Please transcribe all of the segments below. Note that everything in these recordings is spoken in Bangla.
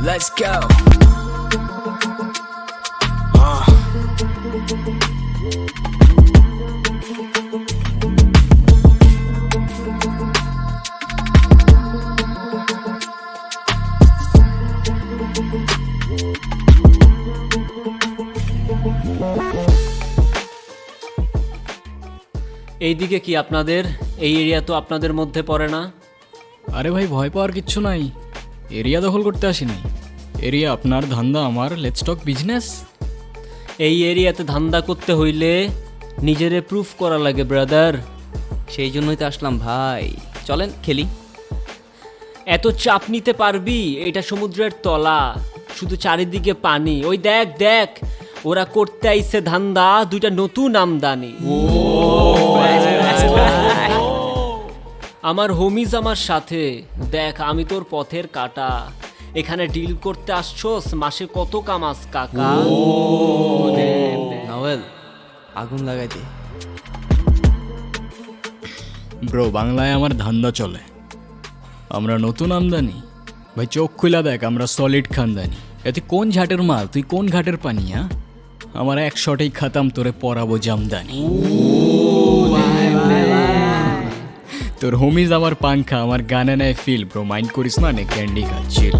Let's go. এইদিকে কি আপনাদের এই এরিয়া তো আপনাদের মধ্যে পড়ে না? আরে ভাই ভয় পাওয়ার কিচ্ছু নাই, এরিয়া দখল করতে আসিনি। এরিয়া আপনার, ধান্দা আমার, লেটস টক বিজনেস। এই এরিয়াতে ধান্দা করতে হইলে নিজেরে প্রুফ করা লাগে ব্রাদার। সেই জন্যই তো আসলাম ভাই, চলেন খেলি। এত চাপ নিতে পারবি? এটা সমুদ্রের তলা, শুধু চারিদিকে পানি। ওই দেখ দেখ, ওরা করতে আইছে ধান্দা, দুইটা নতুন আমদানি। আমার হোমিজ আমার সাথে, দেখ আমি তোর পথের কাটা। এখানে ডিল করতে আসছোস, মাসে কত কামাস কাকা? নভেল আগুন লাগাই দে। ব্রো বাংলায় আমার ধান্দা চলে, আমরা নতুন আমদানি। ভাই চোখ খুলা দেখ, আমরা সলিড খানদানি। এতে কোন ঝাটের মাল, তুই কোন ঘাটের পানি? হ্যাঁ, আমার এক শটেই খাতাম, তোরে পরাবো জামদানি। তোর হোমিজ আমার পাংখা, আমার গানে নেয় ফিল। ব্রো মাইন্ড করিস না, নে ক্যান্ডি খা, চিল।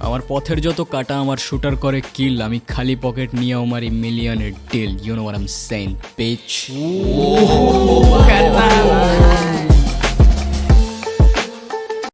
আমার পথের যত কাটা আমার শুটার করে কিল। আমি খালি পকেট নিয়ে আমার মিলিয়নের deal. You know what I am saying, pitch.